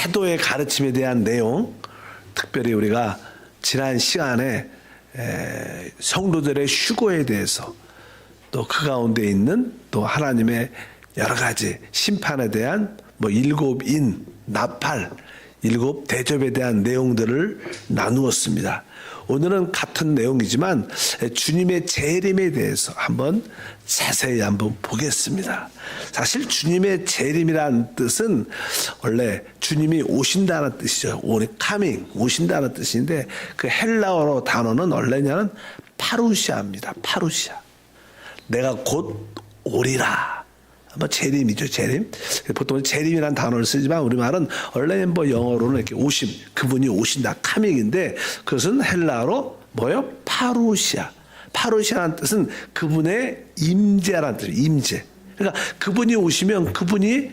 태도의 가르침에 대한 내용, 특별히 우리가 지난 시간에 성도들의 휴거에 대해서 또 그 가운데 있는 또 하나님의 여러 가지 심판에 대한 일곱 인, 나팔, 일곱 대접에 대한 내용들을 나누었습니다. 오늘은 같은 내용이지만 주님의 재림에 대해서 자세히 보겠습니다. 사실 주님의 재림이라는 뜻은 원래 주님이 오신다는 뜻이죠. coming, 오신다는 뜻인데 그 헬라어로 단어는 원래는 파루시아입니다. 파루시아. 내가 곧 오리라. 재림이죠, 재림. 보통 재림이라는 단어를 쓰지만 우리말은 원래는 영어로는 이렇게 오심, 그분이 오신다, coming인데 그것은 헬라어로 뭐예요? 파루시아. 파루시아라는 뜻은 그분의 임재라는 뜻이에요, 임재. 그러니까 그분이 오시면 그분이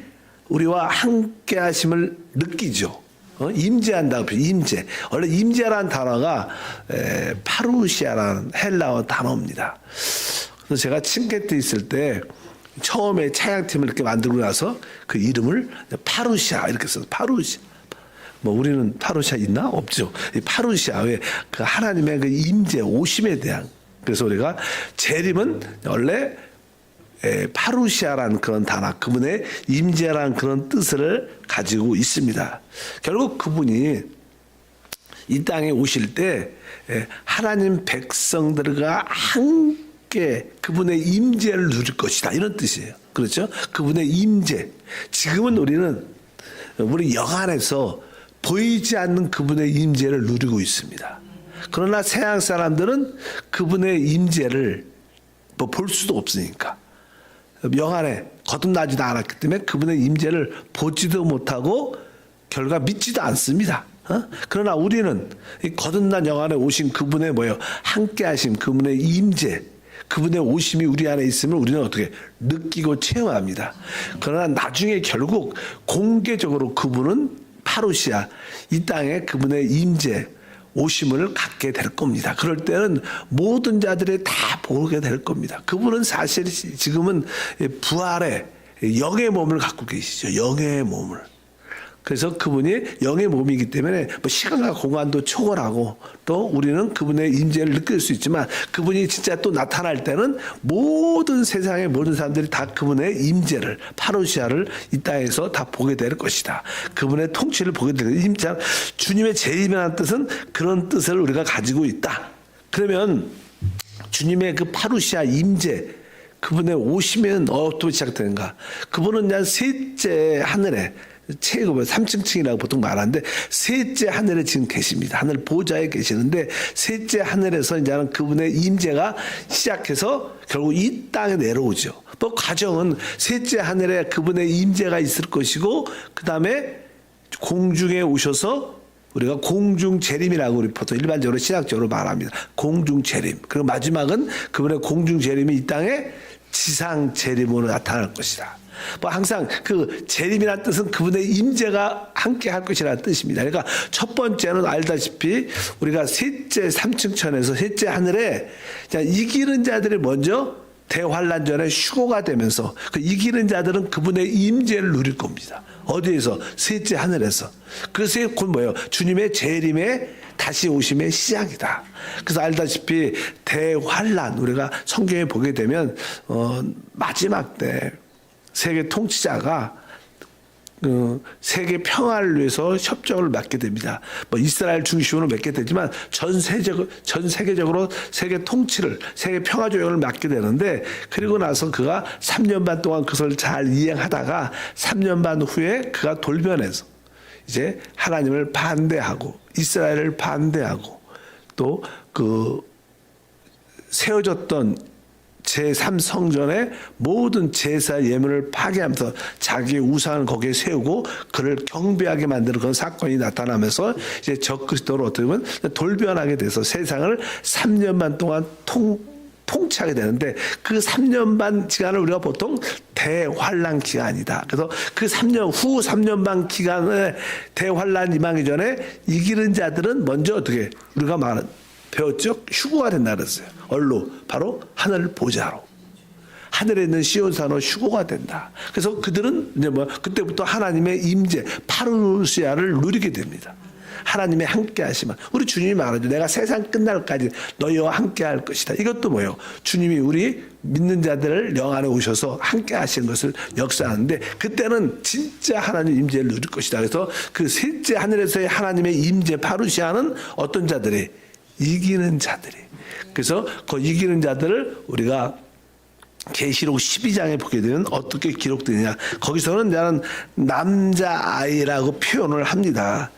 우리와 함께 하심을 느끼죠. 임재한다고 표현, 임재. 원래 임재라는 단어가 파루시아라는 헬라어 단어입니다. 그래서 제가 칭게 때 있을 때 처음에 차양팀을 이렇게 만들고 나서 그 이름을 파루시아 이렇게 써서 파루시아. 우리는 파루시아 있나? 없죠. 이 파루시아, 왜 그 하나님의 그 임재, 오심에 대한. 그래서 우리가 재림은 원래 파루시아라는 그런 단어, 그분의 임재라는 그런 뜻을 가지고 있습니다. 결국 그분이 이 땅에 오실 때 하나님 백성들과 함께 그분의 임재를 누릴 것이다, 이런 뜻이에요. 그렇죠? 그분의 임재. 지금은 우리 영안에서 보이지 않는 그분의 임재를 누리고 있습니다. 그러나 세상 사람들은 그분의 임재를 볼 수도 없으니까 영안에 거듭나지도 않았기 때문에 그분의 임재를 보지도 못하고 결과 믿지도 않습니다. 그러나 우리는 이 거듭난 영안에 오신 그분의 함께 하심, 그분의 임재, 그분의 오심이 우리 안에 있으면 우리는 어떻게 느끼고 체험합니다. 그러나 나중에 결국 공개적으로 그분은 파루시아, 이 땅에 그분의 임재, 오심을 갖게 될 겁니다. 그럴 때는 모든 자들이 다 보게 될 겁니다. 그분은 사실 지금은 부활의 영의 몸을 갖고 계시죠. 영의 몸을. 그래서 그분이 영의 몸이기 때문에 시간과 공간도 초월하고 또 우리는 그분의 임재를 느낄 수 있지만 그분이 진짜 또 나타날 때는 모든 세상의 모든 사람들이 다 그분의 임재를, 파루시아를 이 땅에서 다 보게 될 것이다. 그분의 통치를 보게 될 것이다. 주님의 재림이라는 뜻은 그런 뜻을 우리가 가지고 있다. 그러면 주님의 그 파루시아 임재, 그분의 오시면 어떻게 시작되는가? 그분은 그냥 셋째 하늘에 최고 3층이라고 보통 말하는데 셋째 하늘에 지금 계십니다. 하늘 보좌에 계시는데 셋째 하늘에서 이제는 그분의 임재가 시작해서 결국 이 땅에 내려오죠. 과정은 셋째 하늘에 그분의 임재가 있을 것이고 그 다음에 공중에 오셔서 우리가 공중 재림이라고 우리 보통 일반적으로 신학적으로 말합니다. 공중 재림. 그리고 마지막은 그분의 공중 재림이 이 땅에 지상 재림으로 나타날 것이다. 항상 그 재림이라는 뜻은 그분의 임재가 함께 할 것이라는 뜻입니다. 그러니까 첫 번째는 알다시피 우리가 셋째 3층천에서 셋째 하늘에 이기는 자들이 먼저 대환란전에 휴거가 되면서 그 이기는 자들은 그분의 임재를 누릴 겁니다. 어디에서? 셋째 하늘에서. 그것이 곧 뭐예요? 주님의 재림의 다시 오심의 시작이다. 그래서 알다시피 대환란, 우리가 성경에 보게 되면 마지막 때 세계 통치자가 세계 평화를 위해서 협정을 맺게 됩니다. 이스라엘 중심으로 맺게 되지만 전 세계적으로 세계 통치를, 세계 평화 조약을 맺게 되는데 그리고 나서 그가 3년 반 동안 그것을 잘 이행하다가 3년 반 후에 그가 돌변해서 이제 하나님을 반대하고 이스라엘을 반대하고 또 그 세워졌던 제3성전의 모든 제사 예물을 파괴하면서 자기의 우상을 거기에 세우고 그를 경배하게 만드는 그런 사건이 나타나면서 이제 적그리스도로 어떻게 보면 돌변하게 돼서 세상을 3년 반 동안 통치하게 되는데 그 3년 반 기간을 우리가 보통 대환란 기간이다. 그래서 그 3년 후 3년 반 기간에 대환란 임하기 전에 이기는 자들은 먼저 어떻게 우리가 배웠죠? 휴거가 된다 그랬어요. 얼로? 바로 하늘 보좌로. 하늘에 있는 시온산으로 휴거가 된다. 그래서 그들은 이제 뭐 그때부터 하나님의 임재 파루시아를 누리게 됩니다. 하나님의 함께 하시면 우리 주님이 말하죠. 내가 세상 끝날까지 너희와 함께 할 것이다. 이것도 뭐예요? 주님이 우리 믿는 자들을 영 안에 오셔서 함께 하시는 것을 역사하는데 그때는 진짜 하나님 임재를 누릴 것이다. 그래서 그 셋째 하늘에서의 하나님의 임재 파루시아는 어떤 자들이? 이기는 자들이. 그래서 그 이기는 자들을 우리가 계시록 12장에 보게 되면 어떻게 기록되느냐. 거기서는 나는 남자아이라고 표현을 합니다.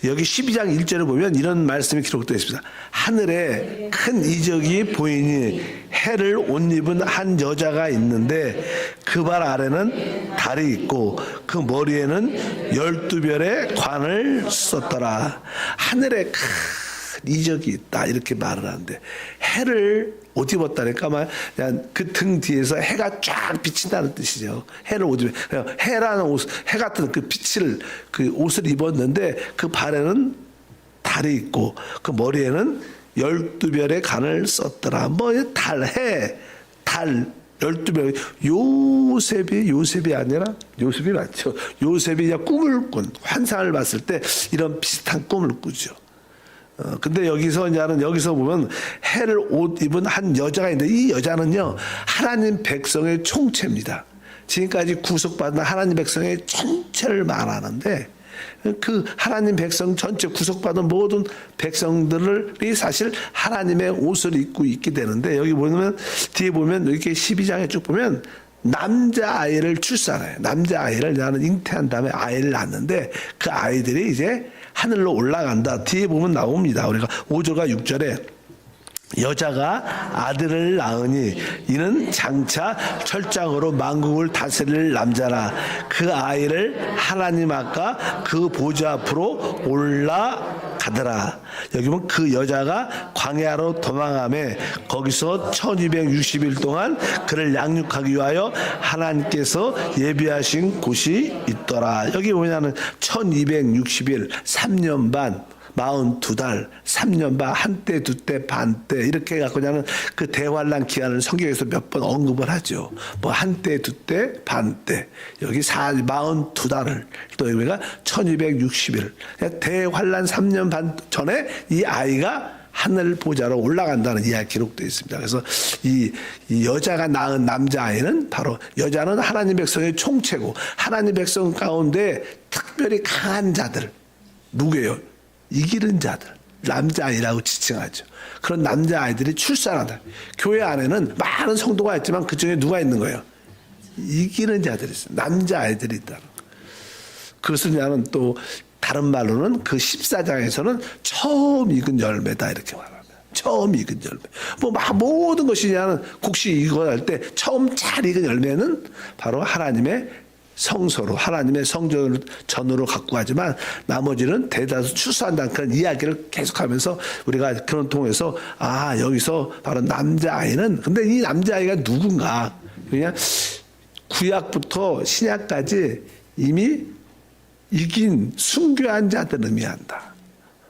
여기 12장 1절을 보면 이런 말씀이 기록되어 있습니다. 하늘에 큰 이적이 보이니 해를 옷 입은 한 여자가 있는데 그 발 아래는 달이 있고 그 머리에는 12별의 관을 썼더라. 하늘에 큰 이적이 있다 이렇게 말을 하는데 해를 옷 입었다니까 그냥 그 등 뒤에서 해가 쫙 비친다는 뜻이죠. 해를 옷 입. 해라는 옷, 해 같은 그 빛을 그 옷을 입었는데 그 발에는 달이 있고 그 머리에는 12별의 관을 썼더라. 뭐 달, 해, 달 12별. 요셉이 아니라 요셉이 맞죠. 요셉이 그냥 꿈을 꾼 환상을 봤을 때 이런 비슷한 꿈을 꾸죠. 근데 여기서 보면 해를 옷 입은 한 여자가 있는데 이 여자는요 하나님 백성의 총체입니다. 지금까지 구속받은 하나님 백성의 전체를 말하는데 그 하나님 백성 전체 구속받은 모든 백성들이 사실 하나님의 옷을 입고 있게 되는데 여기 보면 뒤에 보면 이렇게 12장에 쭉 보면 남자아이를 출산해요. 남자아이를 나는 잉태한 다음에 아이를 낳는데 그 아이들이 이제 하늘로 올라간다. 뒤에 보면 나옵니다. 우리가 5절과 6절에 여자가 아들을 낳으니 이는 장차 철장으로 만국을 다스릴 남자라. 그 아이를 하나님 아까 그 보좌 앞으로 올라가더라. 여기 보면 그 여자가 광야로 도망하며 거기서 1260일 동안 그를 양육하기 위하여 하나님께서 예비하신 곳이 있더라. 여기 보면은 1260일 3년 반 42달, 3년 반, 한때, 두때, 반때, 이렇게 해갖고 그냥 그 대환란 기한을 성경에서 몇 번 언급을 하죠. 뭐, 한때, 두때, 반때. 여기 42달을, 또 여기가 1260일. 대환란 3년 반 전에 이 아이가 하늘 보좌로 올라간다는 이야기 기록되어 있습니다. 그래서 이 여자가 낳은 남자아이는 바로 여자는 하나님 백성의 총체고 하나님 백성 가운데 특별히 강한 자들, 누구예요? 이기는 자들, 남자아이라고 지칭하죠. 그런 남자아이들이 출산한다. 교회 안에는 많은 성도가 있지만 그 중에 누가 있는 거예요? 이기는 자들이 있어요. 남자아이들이 있다는 거. 그것을 나는 또 다른 말로는 그 14장에서는 처음 익은 열매다 이렇게 말합니다. 처음 익은 열매. 뭐 모든 것이 그냥 곡식 익어갈 때 처음 잘 익은 열매는 바로 하나님의 성소로 하나님의 성전으로 갖고 가지만 나머지는 대다수 추수한다는 그런 이야기를 계속하면서 우리가 그런 통해서 여기서 바로 남자아이는 근데 이 남자아이가 누군가 그냥 구약부터 신약까지 이미 이긴 순교한 자들을 의미한다.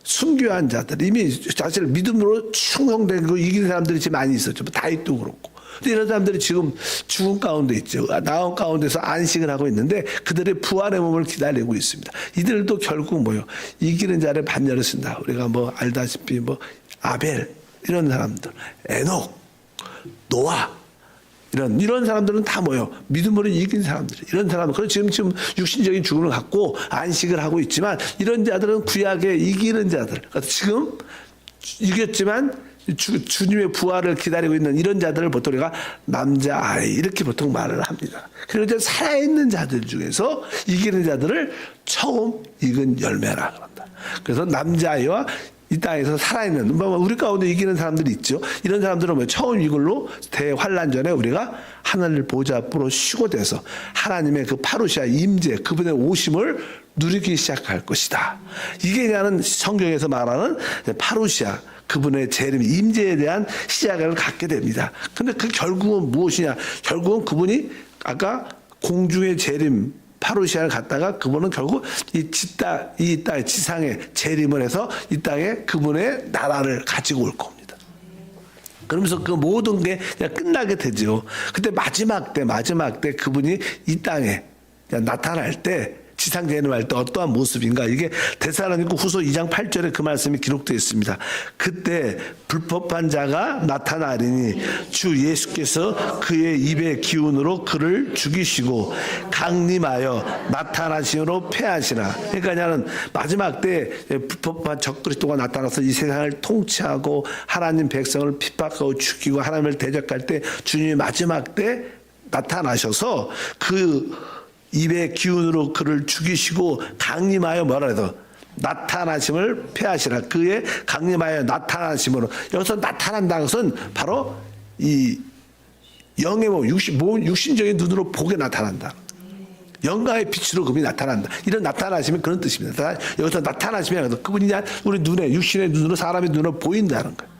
순교한 자들 이미 사실 믿음으로 충성된 거 이긴 사람들이 지금 많이 있었죠. 다윗도 그렇고. 근데 이런 사람들이 지금 죽은 가운데 있죠. 나온 가운데서 안식을 하고 있는데 그들의 부활의 몸을 기다리고 있습니다. 이들도 결국 뭐요? 이기는 자를 반열을 쓴다. 우리가 뭐 알다시피 뭐 아벨 이런 사람들, 에녹, 노아 이런 사람들은 다 뭐요? 믿음으로 이긴 사람들. 이런 사람들. 그래서 지금 육신적인 죽음을 갖고 안식을 하고 있지만 이런 자들은 구약에 이기는 자들. 그래서 지금 이겼지만 주님의 부활을 기다리고 있는 이런 자들을 보통 우리가 남자아이 이렇게 보통 말을 합니다. 그리고 이제 살아있는 자들 중에서 이기는 자들을 처음 익은 열매라 그런다. 그래서 남자아이와 이 땅에서 살아있는 우리 가운데 이기는 사람들이 있죠. 이런 사람들은 뭐 처음 이걸로 대환란 전에 우리가 하늘 보좌 앞으로 휴거돼서 하나님의 그 파루시아 임재 그분의 오심을 누리기 시작할 것이다. 이게 그냥 성경에서 말하는 파루시아 그분의 재림 임재에 대한 시작을 갖게 됩니다. 근데 그 결국은 무엇이냐? 결국은 그분이 아까 공중의 재림 파루시아를 갔다가 그분은 결국 이 땅의 지상에 재림을 해서 이 땅에 그분의 나라를 가지고 올 겁니다. 그러면서 그 모든 게 그냥 끝나게 되죠. 그때 마지막 때 그분이 이 땅에 나타날 때 지상 재림할 때 어떠한 모습인가, 이게 데살로니가 후서 2장 8절에 그 말씀이 기록되어 있습니다. 그때 불법한 자가 나타나리니 주 예수께서 그의 입의 기운으로 그를 죽이시고 강림하여 나타나심으로 패하시라. 그러니까 나는 마지막 때 불법한 적그리스도가 나타나서 이 세상을 통치하고 하나님 백성을 핍박하고 죽이고 하나님을 대적할 때 주님이 마지막 때 나타나셔서 그 입의 기운으로 그를 죽이시고 강림하여 뭐라 해서 나타나심을 패하시라. 그의 강림하여 나타나심으로, 여기서 나타난다는 것은 바로 이 영의 육신적인 눈으로 보게 나타난다. 영광의 빛으로 그분이 나타난다. 이런 나타나심이 그런 뜻입니다. 여기서 나타나시면 그분이 우리 눈에, 육신의 눈으로, 사람의 눈으로 보인다는 거예요.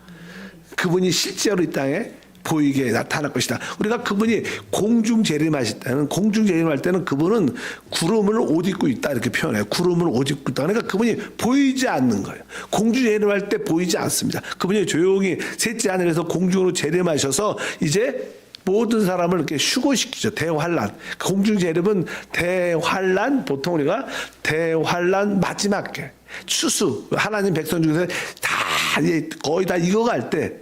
그분이 실제로 이 땅에 보이게 나타날 것이다. 우리가 그분이 공중 재림하실 때는, 공중 재림할 때는 그분은 구름을 옷 입고 있다 이렇게 표현해요. 구름을 옷 입고 있다. 그러니까 그분이 보이지 않는 거예요. 공중 재림할 때 보이지 않습니다. 그분이 조용히 셋째 하늘에서 공중으로 재림하셔서 이제 모든 사람을 이렇게 휴고시키죠. 대환란. 공중 재림은 대환란, 보통 우리가 대환란 마지막 게 추수, 하나님 백성 중에서 다 거의 다 익어갈 때,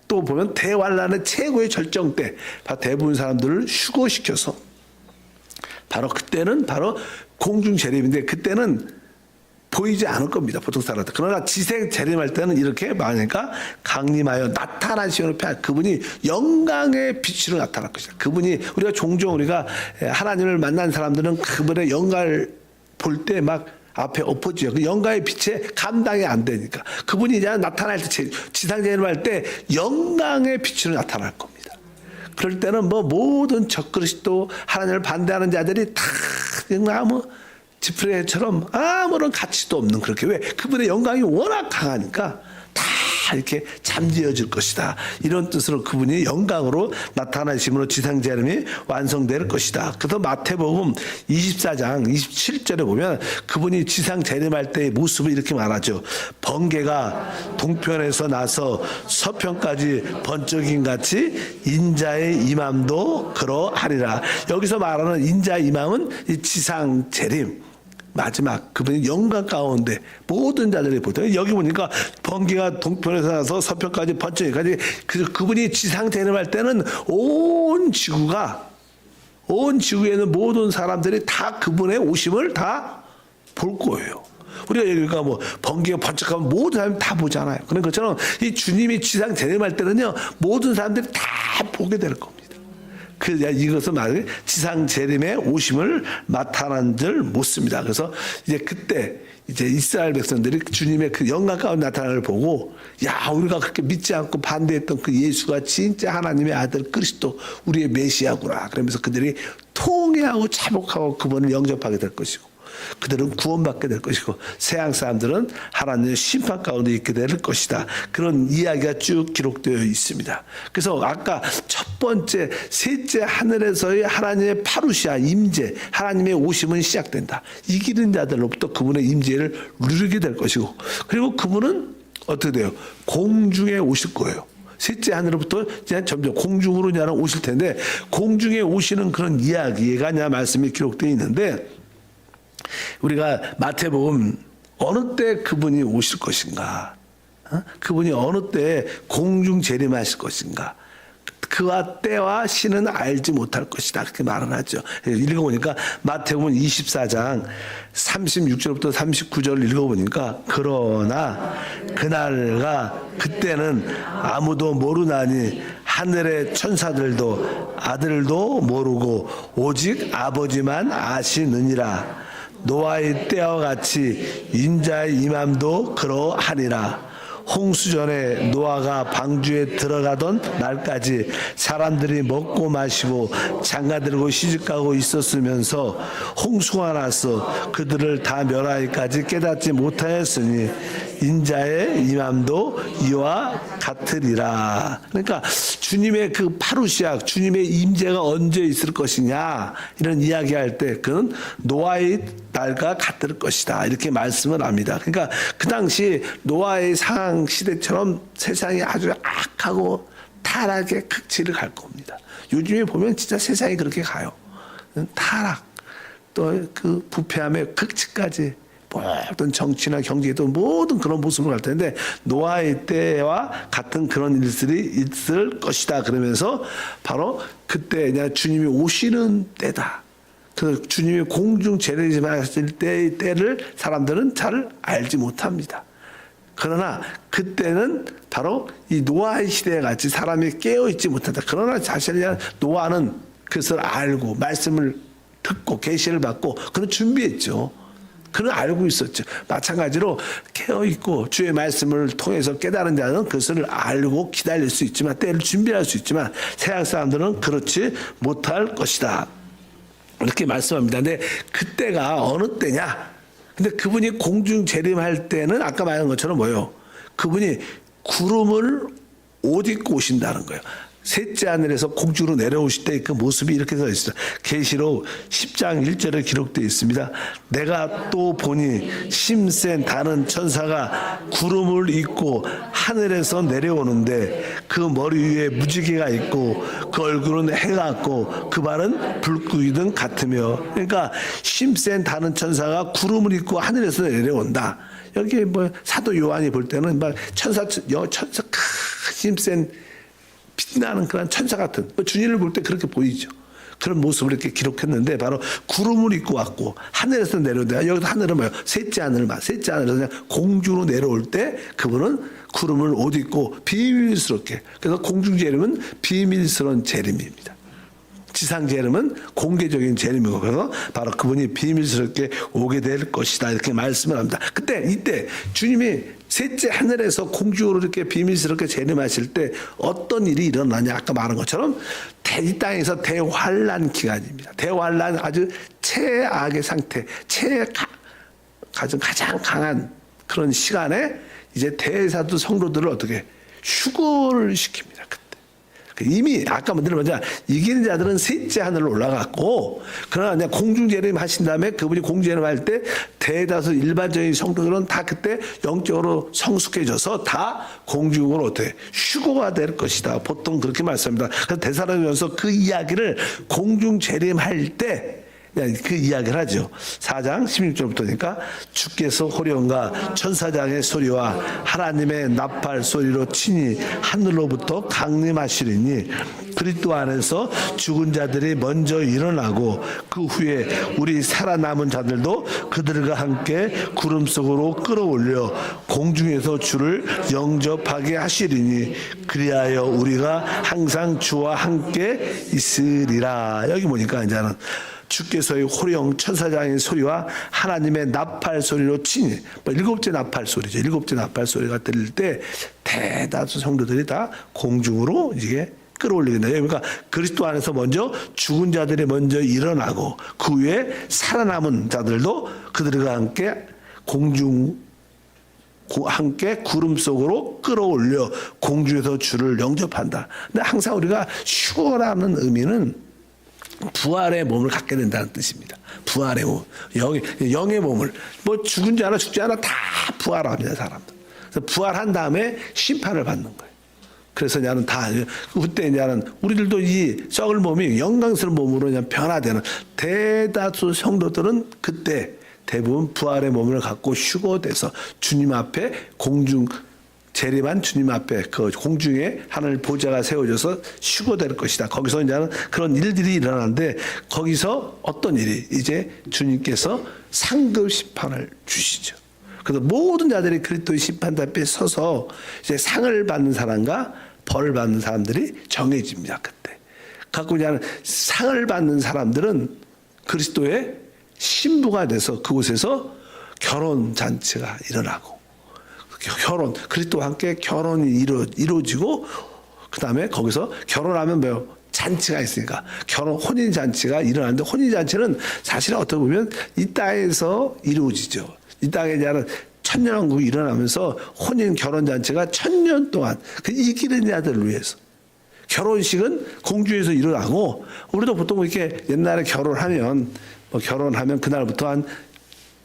또 보면 대환란의 최고의 절정 때 대부분 사람들을 휴고시켜서 바로 그때는 바로 공중 재림인데, 그때는 보이지 않을 겁니다, 보통 사람들. 그러나 지생 재림할 때는 이렇게 말하니까 강림하여 나타나시는 그분이 영광의 빛으로 나타날 것이다. 그분이, 우리가 종종 우리가 하나님을 만난 사람들은 그분의 영광을 볼 때 막 앞에 엎어지요. 그 영광의 빛에 감당이 안 되니까. 그분이 이제 나타날 때, 지상 재림할 때 영광의 빛으로 나타날 겁니다. 그럴 때는 뭐 모든 적그리스도, 하나님을 반대하는 자들이 다 아무 지푸레기처럼 아무런 가치도 없는, 그렇게, 왜? 그분의 영광이 워낙 강하니까 다 이렇게 잠재워질 것이다. 이런 뜻으로 그분이 영광으로 나타나심으로 지상 재림이 완성될 것이다. 그래서 마태복음 24장 27절에 보면 그분이 지상 재림할 때의 모습을 이렇게 말하죠. 번개가 동편에서 나서 서편까지 번쩍임 같이 인자의 임함도 그러하리라. 여기서 말하는 인자의 임함은 이 지상 재림, 마지막 그분이 영광 가운데 모든 자들이 보다. 여기 보니까 번개가 동편에서 나서 서편까지 번쩍이까지, 그분이 지상 재림할 때는 온 지구에 있는 모든 사람들이 다 그분의 오심을 다 볼 거예요. 우리가 여기가 뭐 번개가 번쩍하면 모든 사람이 다 보잖아요. 그런 것처럼 이 주님이 지상 재림할 때는요, 모든 사람들이 다 보게 될 겁니다. 이것을 말해 지상 재림의 오심을 나타난 줄 묻습니다. 그래서 이제 그때 이제 이스라엘 백성들이 주님의 그 영광 가운데 나타나는 걸 보고, 야, 우리가 그렇게 믿지 않고 반대했던 그 예수가 진짜 하나님의 아들 그리스도, 우리의 메시아구나. 그러면서 그들이 통회하고 자복하고 그분을 영접하게 될 것이고, 그들은 구원받게 될 것이고, 세상 사람들은 하나님의 심판 가운데 있게 될 것이다. 그런 이야기가 쭉 기록되어 있습니다. 그래서 아까 첫 번째, 셋째 하늘에서의 하나님의 파루시아 임재, 하나님의 오심은 시작된다. 이기는 자들로부터 그분의 임재를 누리게 될 것이고, 그리고 그분은 어떻게 돼요? 공중에 오실 거예요. 셋째 하늘로부터 이제 점점 공중으로 그냥 오실 텐데, 공중에 오시는 그런 이야기가 그냥 말씀이 기록되어 있는데, 우리가 마태복음 어느 때 그분이 오실 것인가, 그분이 어느 때 공중 재림하실 것인가, 그와 때와 시는 알지 못할 것이다, 그렇게 말을 하죠. 읽어보니까 마태복음 24장 36절부터 39절 읽어보니까, 그러나 그날과 그때는 아무도 모르나니 하늘의 천사들도 아들도 모르고 오직 아버지만 아시느니라. 노아의 때와 같이 인자의 임함도 그러하리라. 홍수전에 노아가 방주에 들어가던 날까지 사람들이 먹고 마시고 장가들고 시집가고 있었으면서 홍수가 나서 그들을 다 멸하기까지 깨닫지 못하였으니 인자의 임함도 이와 같으리라. 그러니까 주님의 그 파루시아, 주님의 임재가 언제 있을 것이냐, 이런 이야기할 때 그는 노아의 날과 같을 것이다, 이렇게 말씀을 합니다. 그러니까 그 당시 노아의 상황 시대처럼 세상이 아주 악하고 타락의 극치를 갈 겁니다. 요즘에 보면 진짜 세상이 그렇게 가요. 타락, 또 그 부패함의 극치까지 모든 정치나 경제도 모든 그런 모습으로 갈 텐데 노아의 때와 같은 그런 일들이 있을 것이다. 그러면서 바로 그때 그냥 주님이 오시는 때다. 그 주님이 공중 재림하실 때의 때를 사람들은 잘 알지 못합니다. 그러나 그때는 바로 이 노아의 시대에 같이 사람이 깨어있지 못한다. 그러나 사실은 노아는 그것을 알고 말씀을 듣고 계시를 받고 그런 준비했죠. 그는 알고 있었죠. 마찬가지로 깨어있고 주의 말씀을 통해서 깨달은 자는 그것을 알고 기다릴 수 있지만 때를 준비할 수 있지만 세상 사람들은 그렇지 못할 것이다. 이렇게 말씀합니다. 근데 그때가 어느 때냐? 근데 그분이 공중 재림할 때는 아까 말한 것처럼 뭐예요? 그분이 구름을 옷 입고 오신다는 거예요. 셋째 하늘에서 공중으로 내려오실 때 그 모습이 이렇게 써 있어요. 계시록 10장 1절에 기록되어 있습니다. 내가 또 보니 심센 다른 천사가 구름을 입고 하늘에서 내려오는데 그 머리 위에 무지개가 있고 그 얼굴은 해 같고 그 발은 불구이등 같으며. 그러니까 심센 다른 천사가 구름을 입고 하늘에서 내려온다. 여기 뭐 사도 요한이 볼 때는 막 천사 힘센 빛나는 그런 천사 같은 주님을 볼 때 그렇게 보이죠. 그런 모습을 이렇게 기록했는데 바로 구름을 입고 왔고 하늘에서 내려온다. 여기서 하늘은 뭐예요? 셋째 하늘을 셋째 하늘에서 그냥 공중으로 내려올 때 그분은 구름을 옷 입고 비밀스럽게. 그래서 공중 재림은 비밀스러운 재림입니다. 지상 재림은 공개적인 재림이고 그래서 바로 그분이 비밀스럽게 오게 될 것이다 이렇게 말씀을 합니다. 이때 주님이 셋째 하늘에서 공중으로 이렇게 비밀스럽게 재림하실 때 어떤 일이 일어나냐 아까 말한 것처럼 이 땅에서 대환란 기간입니다. 대환란 아주 최악의 상태, 가장 강한 그런 시간에 이제 대사도 성도들을 어떻게 휴거를 시킵니다. 이미 아까 먼저 이기는 자들은 셋째 하늘로 올라갔고 그러나 그냥 공중 재림 하신 다음에 그분이 공중 재림 할 때 대다수 일반적인 성도들은 다 그때 영적으로 성숙해져서 다 공중으로 어떻게 휴거가 될 것이다. 보통 그렇게 말씀합니다. 그래서 데살로니가서 그 이야기를 공중 재림할 때 그 이야기를 하죠. 4장 16절부터니까 주께서 호령과 천사장의 소리와 하나님의 나팔 소리로 친히 하늘로부터 강림하시리니 그리스도 안에서 죽은 자들이 먼저 일어나고 그 후에 우리 살아남은 자들도 그들과 함께 구름 속으로 끌어올려 공중에서 주를 영접하게 하시리니 그리하여 우리가 항상 주와 함께 있으리라. 여기 보니까 이제는 주께서의 호령 천사장의 소리와 하나님의 나팔 소리로 친히 일곱째 나팔 소리죠. 일곱째 나팔 소리가 들릴 때 대다수 성도들이 다 공중으로 이게 끌어올리겠네요. 그러니까 그리스도 안에서 먼저 죽은 자들이 먼저 일어나고 그 후에 살아남은 자들도 그들과 함께 구름 속으로 끌어올려 공중에서 주를 영접한다. 근데 항상 우리가 휴거라는 의미는 부활의 몸을 갖게 된다는 뜻입니다. 부활의 몸, 영의 몸을 뭐 죽은 자나 죽지 않아 다 부활합니다. 사람들. 그래서 부활한 다음에 심판을 받는 거예요. 그래서 나는 다 그때 나는 우리들도 이 썩을 몸이 영광스러운 몸으로 그냥 변화되는 대다수 성도들은 그때 대부분 부활의 몸을 갖고 휴거돼서 주님 앞에 재림한 주님 앞에 그 공중에 하늘 보좌가 세워져서 휴거될 것이다. 거기서 이제는 그런 일들이 일어나는데 거기서 어떤 일이 이제 주님께서 상급 심판을 주시죠. 그래서 모든 자들이 그리스도의 심판 앞에 서서 이제 상을 받는 사람과 벌을 받는 사람들이 정해집니다. 그때 갖고 이제는 상을 받는 사람들은 그리스도의 신부가 돼서 그곳에서 결혼 잔치가 일어나고. 그리스도와 함께 결혼이 이루어지고 그 다음에 거기서 결혼하면 뭐요? 잔치가 있으니까 혼인 잔치가 일어나는데 혼인 잔치는 사실은 어떻게 보면 이 땅에서 이루어지죠. 이 땅에 대한 천년왕국이 일어나면서 혼인 결혼 잔치가 1000년 동안 그 이기는 자들을 위해서 결혼식은 공중에서 일어나고 우리도 보통 이렇게 옛날에 결혼하면 그날부터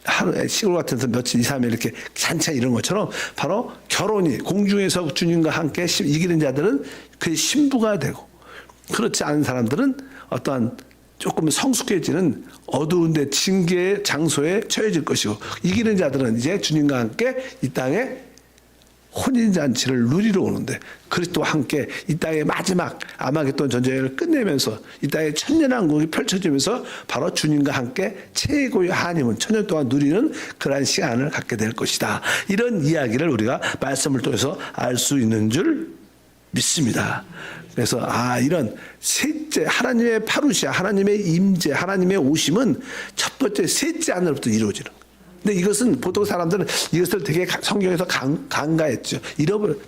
하루에 시골 같은 데서 며칠 2, 3일 이렇게 잔치가 이런 것처럼 바로 결혼이 공중에서 주님과 함께 이기는 자들은 그의 신부가 되고, 그렇지 않은 사람들은 어떠한 조금 성숙해지는 어두운데 징계의 장소에 처해질 것이고, 이기는 자들은 이제 주님과 함께 이 땅에 혼인잔치를 누리러 오는데, 그리스도와 함께 이 땅의 마지막 아마겟돈 전쟁을 끝내면서 이 땅의 천년왕국이 펼쳐지면서 바로 주님과 함께 최고의 하나님은 천년 동안 누리는 그러한 시간을 갖게 될 것이다. 이런 이야기를 우리가 말씀을 통해서 알 수 있는 줄 믿습니다. 그래서 이런 셋째 하나님의 파루시아, 하나님의 임재, 하나님의 오심은 첫 번째 셋째 하늘부터 이루어지는 거예요. 근데 이것은 보통 사람들은 이것을 되게 성경에서 간과했죠.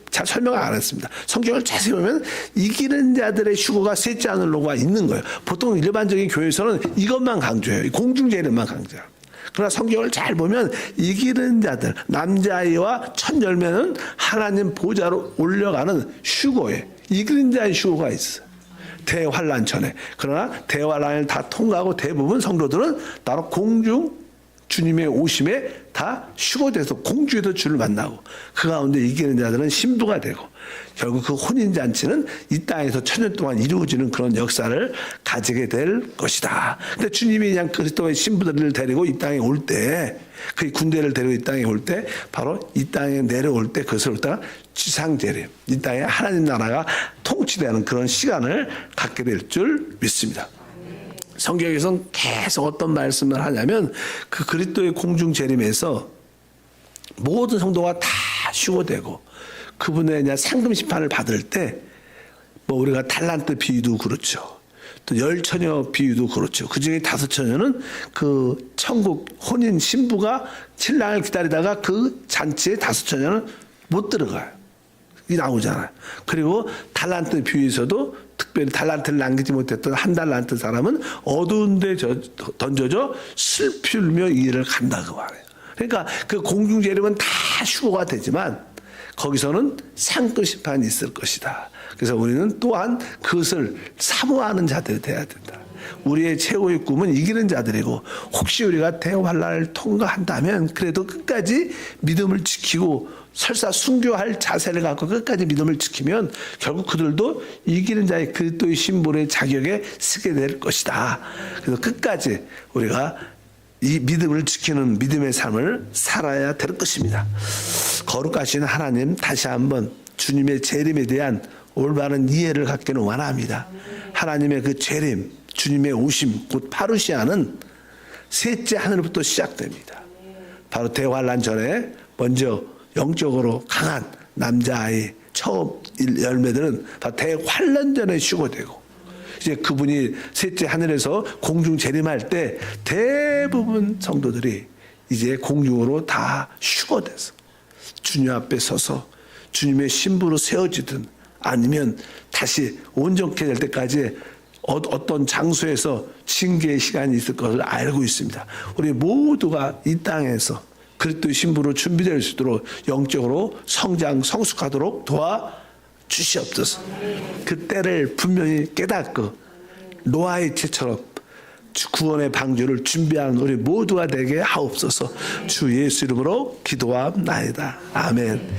잘 설명을 안 했습니다. 성경을 자세히 보면 이기는 자들의 휴거가 셋째 하늘로가 있는 거예요. 보통 일반적인 교회에서는 이것만 강조해요. 공중제일만 강조해요. 그러나 성경을 잘 보면 이기는 자들, 남자아이와 첫 열매는 하나님 보좌로 올려가는 휴거에 이기는 자의 휴거가 있어요. 대환란 전에. 그러나 대환란을 다 통과하고 대부분 성도들은 따로 공중 주님의 오심에 다 휴거돼서 공주에서 주를 만나고, 그 가운데 이기는 자들은 신부가 되고, 결국 그 혼인잔치는 이 땅에서 천년 동안 이루어지는 그런 역사를 가지게 될 것이다. 근데 주님이 그냥 그리스도의 신부들을 데리고 이 땅에 올 때, 그 군대를 데리고 이 땅에 올 때, 바로 이 땅에 내려올 때 그것을 갖다가 지상재림, 이 땅에 하나님 나라가 통치되는 그런 시간을 갖게 될 줄 믿습니다. 성경에서는 계속 어떤 말씀을 하냐면, 그 그리스도의 공중 재림에서 모든 성도가 다 휴거되고, 그분의 그냥 상금 심판을 받을 때, 우리가 달란트 비유도 그렇죠. 또 10처녀 비유도 그렇죠. 그 중에 5처녀는 그 천국 혼인 신부가 신랑을 기다리다가 그 잔치에 5처녀는 못 들어가요. 이 나오잖아요. 그리고 달란트 비유에서도 특별히 달란트를 남기지 못했던 한 달란트 사람은 어두운 데 던져져 슬피 울며 이 일을 간다고 말해요. 그러니까 그 공중재림은 다 휴거가 되지만 거기서는 상급 심판이 있을 것이다. 그래서 우리는 또한 그것을 사모하는 자들이 돼야 된다. 우리의 최고의 꿈은 이기는 자들이고, 혹시 우리가 대환란을 통과한다면 그래도 끝까지 믿음을 지키고 설사 순교할 자세를 갖고 끝까지 믿음을 지키면 결국 그들도 이기는 자의 그리스도의 신분의 자격에 서게 될 것이다. 그래서 끝까지 우리가 이 믿음을 지키는 믿음의 삶을 살아야 될 것입니다. 거룩하신 하나님, 다시 한번 주님의 재림에 대한 올바른 이해를 갖기를 원합니다. 하나님의 그 재림, 주님의 오심, 곧 파루시아는 셋째 하늘부터 시작됩니다. 바로 대환란 전에 먼저 영적으로 강한 남자아이 처음 열매들은 다 대환란 전에 휴거되고, 이제 그분이 셋째 하늘에서 공중 재림할 때 대부분 성도들이 이제 공중으로 다 휴거돼서 주님 앞에 서서 주님의 신부로 세워지든 아니면 다시 온전케 될 때까지 어떤 장소에서 징계의 시간이 있을 것을 알고 있습니다. 우리 모두가 이 땅에서 그리스도의 신부로 준비될 수 있도록 영적으로 성장 성숙하도록 도와주시옵소서. 그 때를 분명히 깨닫고 노아의 채처럼 구원의 방주를 준비하는 우리 모두가 되게 하옵소서. 주 예수 이름으로 기도하옵나이다. 아멘.